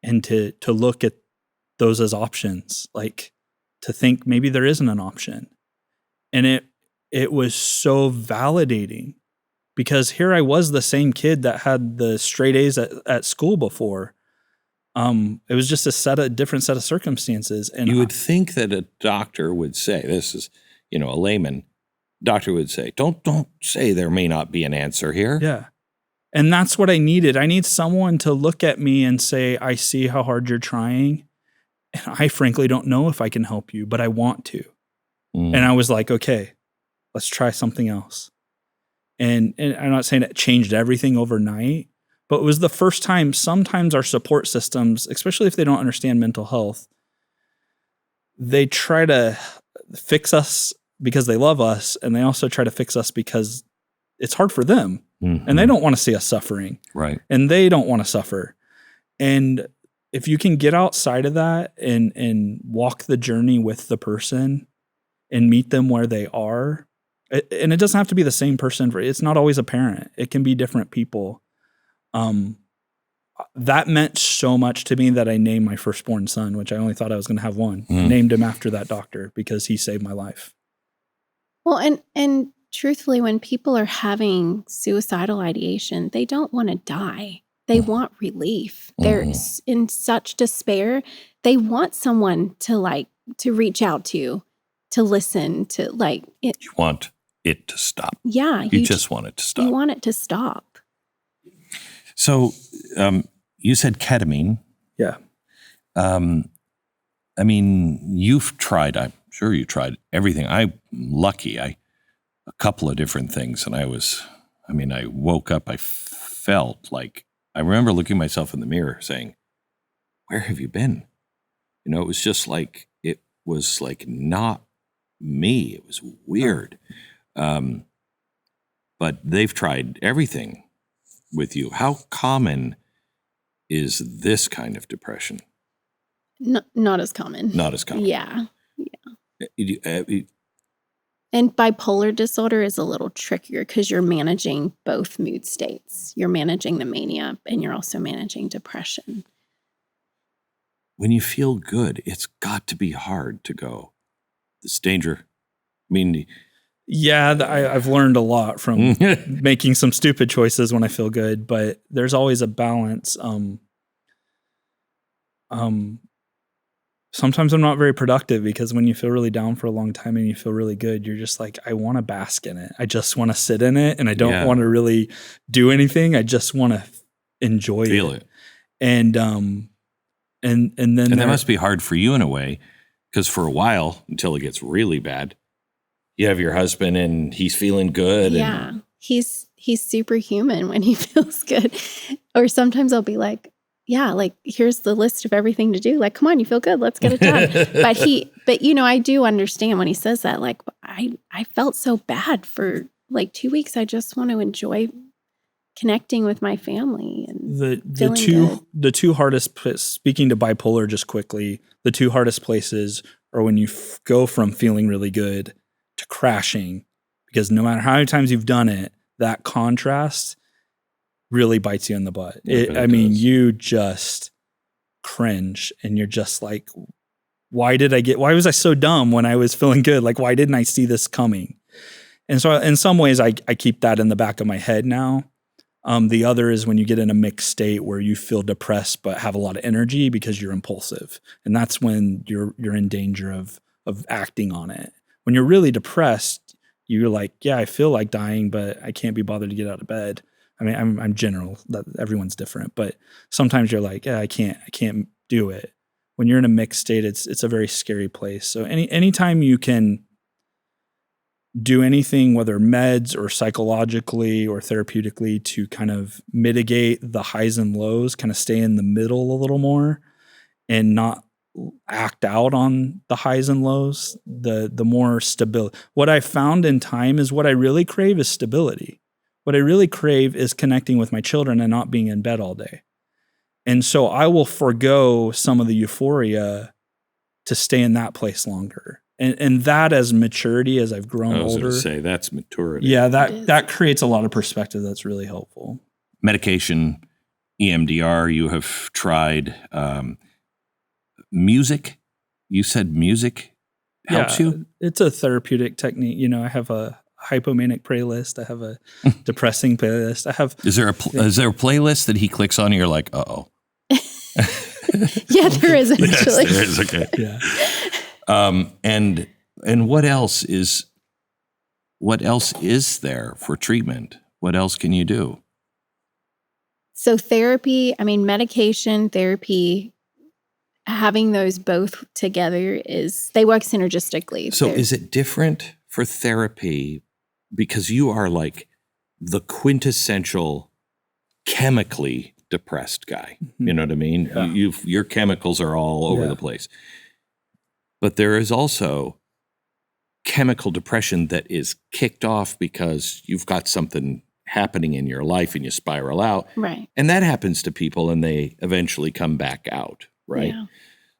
and to look at those as options, like to think maybe there isn't an option. And it was so validating because here I was, the same kid that had the straight A's at school before. It was just a different set of circumstances. And you would think that a doctor would say, this is, a layman doctor would say, don't say there may not be an answer here. Yeah. And that's what I needed. I need someone to look at me and say, I see how hard you're trying. And I frankly don't know if I can help you, but I want to. And I was like, okay, let's try something else. And I'm not saying it changed everything overnight, but it was the first time. Sometimes our support systems, especially if they don't understand mental health, they try to fix us because they love us. And they also try to fix us because it's hard for them. Mm-hmm. And they don't want to see us suffering. Right. And they don't want to suffer. And if you can get outside of that and walk the journey with the person and meet them where they are, and it doesn't have to be the same person. It's not always a parent. It can be different people. That meant so much to me that I named my firstborn son, which I only thought I was going to have one. I named him after that doctor because he saved my life. Well, and truthfully, when people are having suicidal ideation, they don't want to die. They want relief. They're in such despair. They want someone to reach out to listen to, it. You want it to stop. Yeah. You just want it to stop. You want it to stop. So you said ketamine. Yeah. I mean, you've tried, I'm sure you tried everything. I'm lucky. A couple of different things. And I woke up, I felt like, I remember looking myself in the mirror saying, where have you been? It was just like, it was like not me. It was weird. But they've tried everything with you. How common is this kind of depression? Not as common. Not as common. Yeah. And bipolar disorder is a little trickier because you're managing both mood states. You're managing the mania and you're also managing depression. When you feel good, it's got to be hard to go. This danger. I mean, Yeah, I've learned a lot from making some stupid choices when I feel good, but there's always a balance. Sometimes I'm not very productive because when you feel really down for a long time and you feel really good, you're just like, I want to bask in it. I just want to sit in it, and I don't want to really do anything. I just want to enjoy Feel it. And then that must be hard for you in a way, because for a while, until it gets really bad, you have your husband and he's feeling good. Yeah. He's superhuman when he feels good. Or sometimes I'll be like, yeah, like, here's the list of everything to do. Like, come on, you feel good. Let's get it done. but I do understand when he says that, like, I felt so bad for like 2 weeks. I just want to enjoy connecting with my family. And the two hardest, speaking to bipolar just quickly, the two hardest places are when you go from feeling really good to crashing, because no matter how many times you've done it, that contrast really bites you in the butt. You just cringe, and you're just like, why was I so dumb when I was feeling good? Like, why didn't I see this coming? And so in some ways I keep that in the back of my head now. The other is when you get in a mixed state where you feel depressed but have a lot of energy because you're impulsive. And that's when you're in danger of acting on it. When you're really depressed, you're like, yeah, I feel like dying, but I can't be bothered to get out of bed. I mean, I'm general, that everyone's different, but sometimes you're like, yeah, I can't do it. When you're in a mixed state, it's a very scary place. So anytime you can do anything, whether meds or psychologically or therapeutically, to kind of mitigate the highs and lows, kind of stay in the middle a little more and not act out on the highs and lows, the more stability. What I found in time is what I really crave is stability. What I really crave is connecting with my children and not being in bed all day. And so I will forego some of the euphoria to stay in that place longer. And that, as maturity, as I've grown older. I was going to say, that's maturity. Yeah, that creates a lot of perspective that's really helpful. Medication, EMDR, you have tried. Music, you said music helps you? It's a therapeutic technique. I have a hypomanic playlist. I have a depressing playlist. I have. Is there a playlist that he clicks on and you're like, uh-oh? Yeah, there is actually. Yes, there is. Okay. Yeah. And what else is there for treatment? What else can you do? So therapy, medication, therapy, having those both together they work synergistically. So is it different for therapy because you are like the quintessential chemically depressed guy? You know what I mean? Yeah. Your chemicals are all over the place. But there is also chemical depression that is kicked off because you've got something happening in your life and you spiral out. Right. And that happens to people and they eventually come back out, right? Yeah.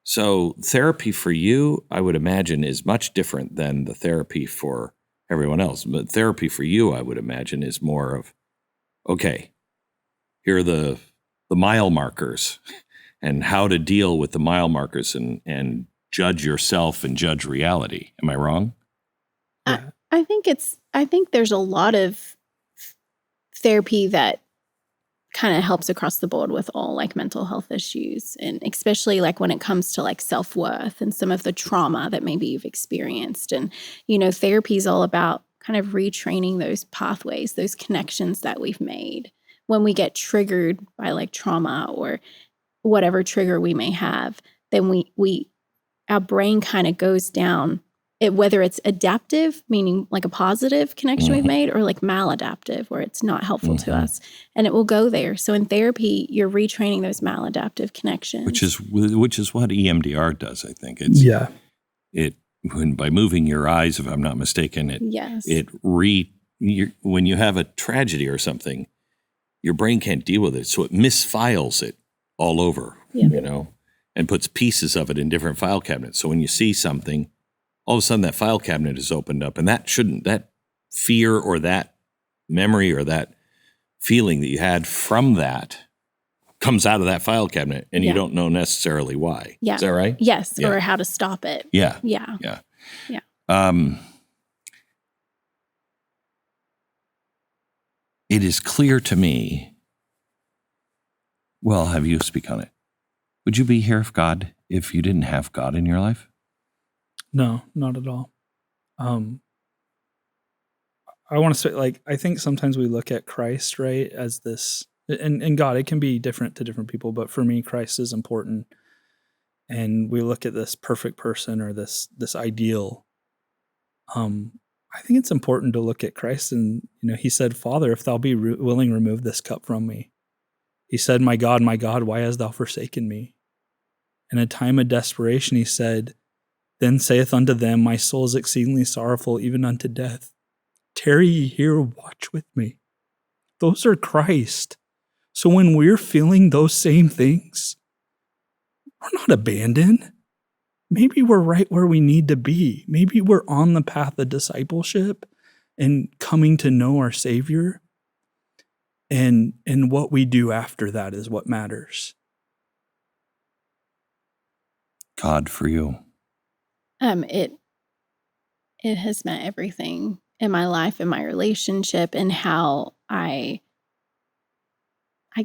So therapy for you, I would imagine, is much different than the therapy for everyone else. But therapy for you, I would imagine, is more of, okay, here are the mile markers and how to deal with the mile markers and judge yourself and judge reality. Am I wrong? I think there's a lot of therapy that kind of helps across the board with all like mental health issues, and especially like when it comes to like self-worth and some of the trauma that maybe you've experienced. And, therapy is all about kind of retraining those pathways, those connections that we've made when we get triggered by like trauma or whatever trigger we may have. Then our brain kind of goes down, whether it's adaptive, meaning like a positive connection we've made, or like maladaptive, where it's not helpful to us, and it will go there. So in therapy, you're retraining those maladaptive connections, which is what EMDR does. I think by moving your eyes, if I'm not mistaken, when you have a tragedy or something, your brain can't deal with it, so it misfiles it all over, and puts pieces of it in different file cabinets. So when you see something, all of a sudden that file cabinet is opened up, and that fear or that memory or that feeling that you had from that comes out of that file cabinet, and you don't know necessarily why. Yeah. Is that right? Yes, or how to stop it. Yeah. Yeah. Yeah. Yeah. it is clear to me. Well, have you speak on it. Would you be here if you didn't have God in your life? No, not at all. I want to say, like, I think sometimes we look at Christ, right, as this, and God, it can be different to different people, but for me, Christ is important. And we look at this perfect person or this ideal. I think it's important to look at Christ, and he said, "Father, if thou be willing, remove this cup from me." He said, my God, why hast thou forsaken me?" In a time of desperation, he said, "Then saith unto them, my soul is exceedingly sorrowful, even unto death. Tarry ye here, watch with me." Those are Christ. So when we're feeling those same things, we're not abandoned. Maybe we're right where we need to be. Maybe we're on the path of discipleship and coming to know our Savior. And what we do after that is what matters. God for you. It has meant everything in my life, in my relationship, and how I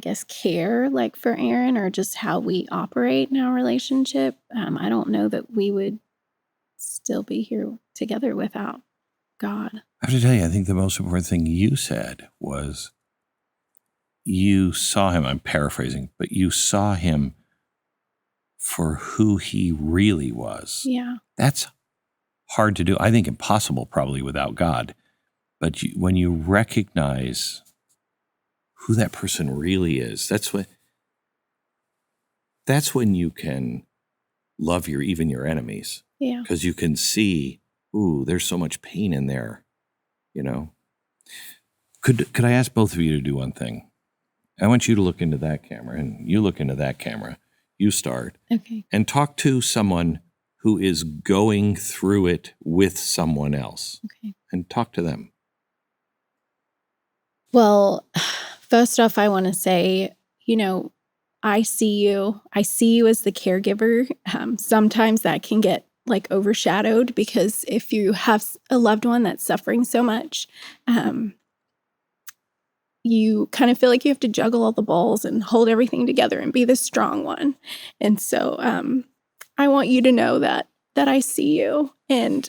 guess care like for Aaron, or just how we operate in our relationship. I don't know that we would still be here together without God. I have to tell you, I think the most important thing you said was you saw him, I'm paraphrasing, but you saw him for who he really was. Yeah. That's hard to do. I think impossible probably without God. But when you recognize who that person really is, that's when you can love even your enemies. Yeah. Because you can see, ooh, there's so much pain in there, Could I ask both of you to do one thing? I want you to look into that camera, and you look into that camera. You start. Okay. And talk to someone who is going through it with someone else. Okay. And talk to them. Well, first off, I want to say, I see you. I see you as the caregiver. Sometimes that can get like overshadowed, because if you have a loved one that's suffering so much, you kind of feel like you have to juggle all the balls and hold everything together and be the strong one. And so I want you to know that I see you, and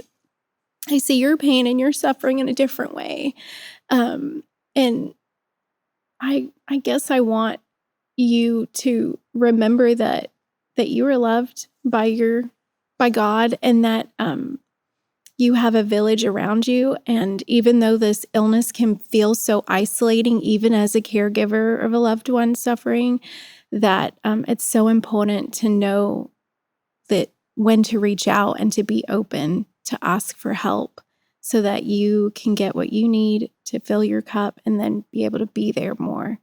I see your pain and your suffering in a different way. And I guess I want you to remember that you are loved by God, and that you have a village around you. And even though this illness can feel so isolating, even as a caregiver of a loved one suffering, that it's so important to know that when to reach out and to be open to ask for help, so that you can get what you need to fill your cup, and then be able to be there more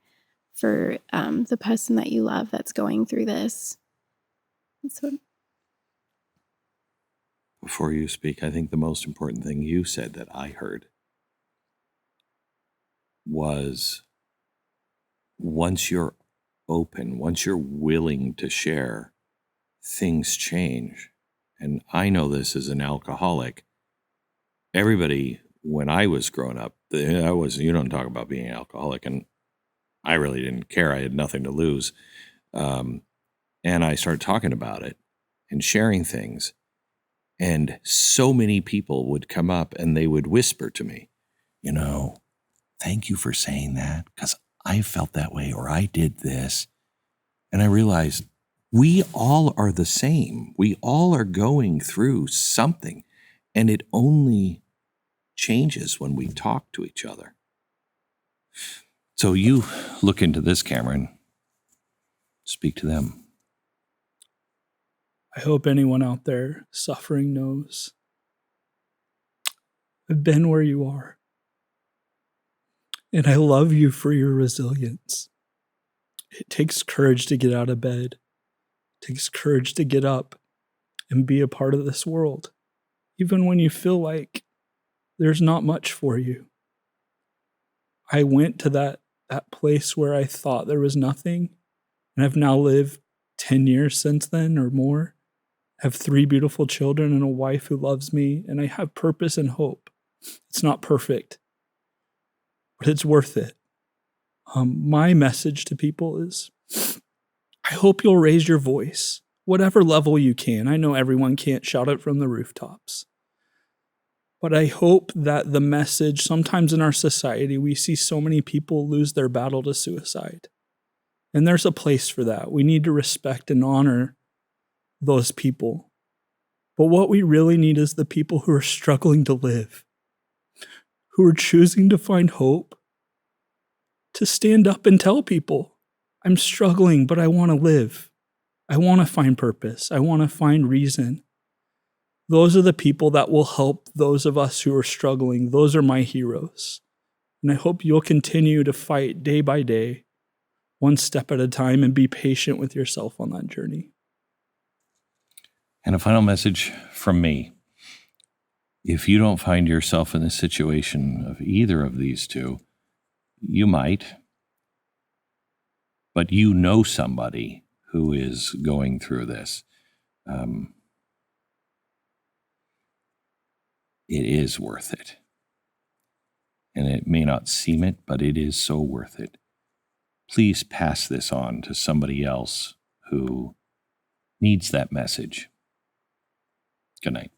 for the person that you love that's going through this. Before you speak, I think the most important thing you said that I heard was, once you're open, once you're willing to share, things change. And I know this as an alcoholic. Everybody, when I was growing up, you don't talk about being an alcoholic, and I really didn't care. I had nothing to lose. And I started talking about it and sharing things. And so many people would come up and they would whisper to me, thank you for saying that, because I felt that way, or I did this. And I realized we all are the same. We all are going through something, and it only changes when we talk to each other. So you look into this camera and speak to them. I hope anyone out there suffering knows I've been where you are. And I love you for your resilience. It takes courage to get out of bed. It takes courage to get up and be a part of this world, even when you feel like there's not much for you. I went to that place where I thought there was nothing, and I've now lived 10 years since then or more. I have 3 beautiful children and a wife who loves me, and I have purpose and hope. It's not perfect, but it's worth it. My message to people is, I hope you'll raise your voice, whatever level you can. I know everyone can't shout it from the rooftops. But I hope that the message, sometimes in our society, we see so many people lose their battle to suicide. And there's a place for that. We need to respect and honor those people. But what we really need is the people who are struggling to live, who are choosing to find hope, to stand up and tell people, I'm struggling, but I want to live. I want to find purpose. I want to find reason. Those are the people that will help those of us who are struggling. Those are my heroes. And I hope you'll continue to fight day by day, one step at a time, and be patient with yourself on that journey. And a final message from me. If you don't find yourself in the situation of either of these two, you might, but you know somebody who is going through this. It is worth it. And it may not seem it, but it is so worth it. Please pass this on to somebody else who needs that message. Good night.